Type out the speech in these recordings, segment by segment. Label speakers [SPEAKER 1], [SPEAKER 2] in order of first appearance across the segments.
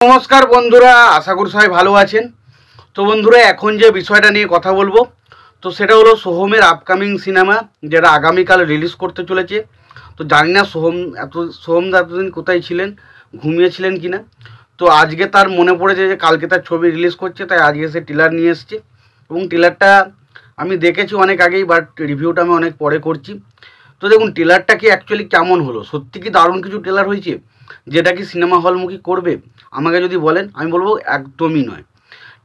[SPEAKER 1] নমস্কার বন্ধুরা, আশা করি সবাই ভালো আছেন। তো বন্ধুরা, এখন যে বিষয়টা নিয়ে কথা বলবো তো সেটা হলো সোহমের আপকামিং সিনেমা, যেটা আগামীকাল রিলিজ করতে চলেছে। তো জানি না সোহম এতদিন কোথায় ছিলেন, ঘুমিয়েছিলেন কিনা। তো আজকে তার মনে পড়েছে যে কালকে তার ছবি রিলিজ করছে, তাই আজকে সে টিলার নিয়ে এসছে। এবং টিলারটা আমি দেখেছি অনেক আগেই, বাট রিভিউটা আমি অনেক পরে করছি। তো দেখুন টিলারটা কি অ্যাকচুয়ালি কেমন হলো, সত্যি কি দারুণ কিছু টিলার হয়েছে যেটা কি সিনেমা হলমুখী করবে? আমাকে যদি বলেন আমি বলবো একদমই নয়।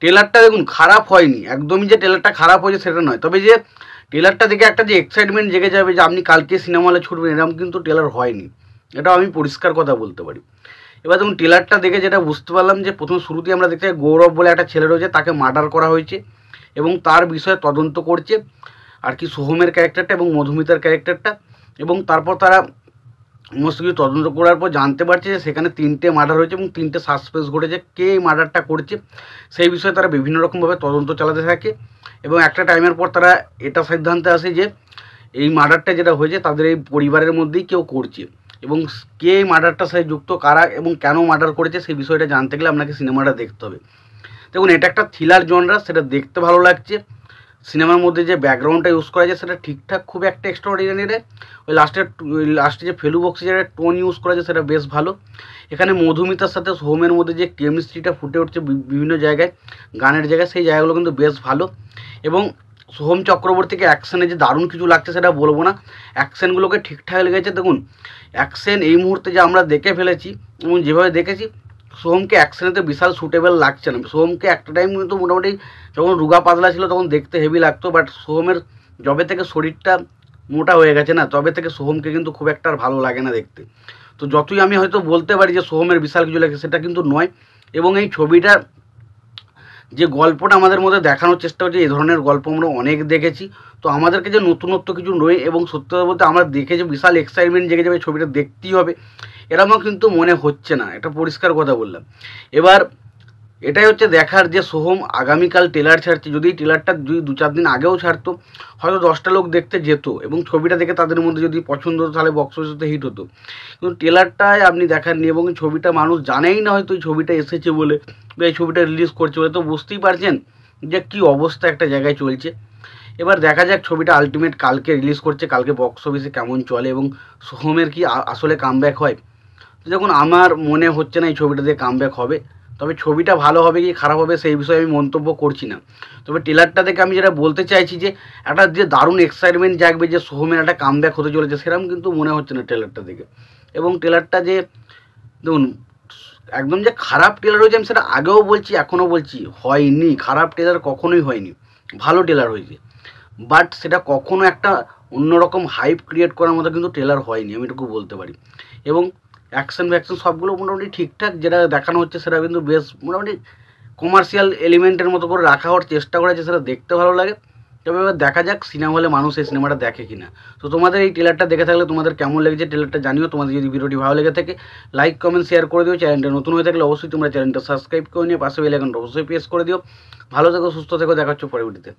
[SPEAKER 1] ট্রেলারটা দেখুন খারাপ হয়নি, একদমই যে ট্রেলারটা খারাপ হয়েছে সেটা নয়, তবে যে ট্রেলারটা দেখে একটা যে এক্সাইটমেন্ট জেগে যাবে যে আপনি কালকে সিনেমা হলে ছুটবেন, এরকম কিন্তু ট্রেলার হয়নি। এটাও আমি পরিষ্কার কথা বলতে পারি। এবার দেখুন ট্রেলারটা দেখে যেটা বুঝতে পারলাম যে প্রথম শুরুতেই আমরা দেখতে গৌরব বলে একটা ছেলে রয়েছে, তাকে মার্ডার করা হয়েছে এবং তার বিষয়ে তদন্ত করছে আর কি সোহমের ক্যারেক্টারটা এবং মধুমিতার ক্যারেক্টারটা। এবং তারপর তারা সমস্ত কিছু তদন্ত করার পর জানতে পারছে যে সেখানে 3টে মার্ডার হয়েছে এবং 3টে সাসপেন্স ঘটেছে, কে এই মার্ডারটা করছে সেই বিষয়ে তারা বিভিন্ন রকমভাবে তদন্ত চালাতে থাকে। এবং একটা টাইমের পর তারা এটা সিদ্ধান্তে আসে যে এই মার্ডারটা যেটা হয়েছে তাদের এই পরিবারের মধ্যেই কেউ করছে, এবং কে এই মার্ডারটার সাথে যুক্ত, কারা এবং কেন মার্ডার করেছে সেই বিষয়টা জানতে গেলে আপনাকে সিনেমাটা দেখতে হবে। দেখুন এটা একটা থ্রিলার জনরা, সেটা দেখতে ভালো লাগছে। সিনেমার মধ্যে যে ব্যাকগ্রাউন্ডটা ইউজ করা যায় সেটা ঠিকঠাক, খুব একটা এক্সট্রাঅর্ডিনারি নেই। ওই লাস্টে যে ফেলু বক্সে যেটা টোন ইউজ করা যায় সেটা বেশ ভালো। এখানে মধুমিতার সাথে সোহমের মধ্যে যে কেমিস্ট্রিটা ফুটে উঠছে বিভিন্ন জায়গায়, গানের জায়গায়, সেই জায়গাগুলো কিন্তু বেশ ভালো। এবং সোহম চক্রবর্তীকে অ্যাকশানে যে দারুণ কিছু লাগছে সেটা বলবো না, অ্যাকশানগুলোকে ঠিকঠাক লেগেছে। দেখুন অ্যাকশান এই মুহূর্তে যে আমরা দেখে ফেলেছি এবং যেভাবে দেখেছি, সোহমকে অ্যাকশানেতে বিশাল সুটেবল লাগছে না। সোহমকে একটা টাইম কিন্তু মোটামুটি যখন রুগা পাতলা ছিল তখন দেখতে হেভি লাগতো, বাট সোহমের যবে থেকে শরীরটা মোটা হয়ে গেছে না, তবে থেকে সোহমকে কিন্তু খুব একটা আর ভালো লাগে না দেখতে। তো যতই আমি হয়তো বলতে পারি যে সোহমের বিশাল কিছু লাগে, সেটা কিন্তু নয়। এবং এই ছবিটা যে গল্পটা আমাদের মধ্যে দেখানোর চেষ্টা হচ্ছে, এই ধরনের গল্প আমরা অনেক দেখেছি। তো আমাদেরকে যে নতুনত্ব কিছু নয়, এবং সত্যি কথা বলতে আমরা দেখে যে বিশাল এক্সাইটমেন্ট জেগে যাবে ছবিটা দেখতেই হবে, এরকমও কিন্তু মনে হচ্ছে না, এটা পরিষ্কার কথা বললাম। এবার এটাই হচ্ছে দেখার যে সোহম আগামীকাল ট্রেলার ছাড়ছে। যদি ট্রেলারটা 2-4 দিন আগেও ছাড়তো, হয়তো 10টা লোক দেখতে যেত এবং ছবিটা দেখে তাদের মধ্যে যদি পছন্দ হতো তাহলে বক্স অফিসে হিট হতো। কিন্তু ট্রেলারটায় আপনি দেখাননি এবং ছবিটা মানুষ জানেই না হয়তো এই ছবিটা এসেছে বলে বা এই ছবিটা রিলিজ করছে বলে। তো বুঝতেই পারছেন যে কী অবস্থা একটা জায়গায় চলছে। এবার দেখা যাক ছবিটা আলটিমেট কালকে রিলিজ করছে, কালকে বক্স অফিসে কেমন চলে এবং সোহমের কি আসলে কামব্যাক হয়। তো দেখুন আমার মনে হচ্ছে না এই ছবিটা দিয়ে কামব্যাক হবে, তবে ছবিটা ভালো হবে কি খারাপ হবে সেই বিষয়ে আমি মন্তব্য করছি না। তবে ট্রেলারটা দেখে আমি যেটা বলতে চাইছি যে একটা যে দারুণ এক্সাইটমেন্ট জাগবে যে সোহমের একটা কামব্যাক হতে চলেছে, সেরকম কিন্তু মনে হচ্ছে না ট্রেলারটা দেখে। এবং ট্রেলারটা যে দেখুন একদম যে খারাপ ট্রেলার হয়েছে আমি সেটা আগেও বলছি এখনও বলছি, হয়নি খারাপ ট্রেলার, কখনোই হয়নি, ভালো ট্রেলার হয়েছে। বাট সেটা কখনো একটা অন্যরকম হাইপ ক্রিয়েট করার মতো কিন্তু ট্রেলার হয়নি, আমি এটুকু বলতে পারি। এবং অ্যাকশন সবগুলো মোটামুটি ঠিকঠাক, যেটা দেখানো হচ্ছে সেটা কিন্তু বেশ মোটামুটি কমার্শিয়াল এলিমেন্টের মতো করে রাখা হওয়ার চেষ্টা করা হয়েছে, সেটা দেখতে ভালো লাগে। তবে এবার দেখা যাক সিনেমা হলে মানুষ এই সিনেমাটা দেখে কিনা। তো তোমাদের এই ট্রেলারটা দেখে থাকলে তোমাদের কেমন লেগেছে ট্রেলারটা জানিও। তোমাদের যদি ভিডিওটি ভালো লেগে থাকে লাইক কমেন্ট শেয়ার করে দিও। চ্যানেলটা নতুন হয়ে থাকলে অবশ্যই তোমরা চ্যানেলটা সাবস্ক্রাইব করে নিয়ে পাশে বেল আইকনটা অবশ্যই প্রেস করে দিও। ভালো থেকো, সুস্থ থেকো, দেখা হচ্ছে পরবর্তীতে।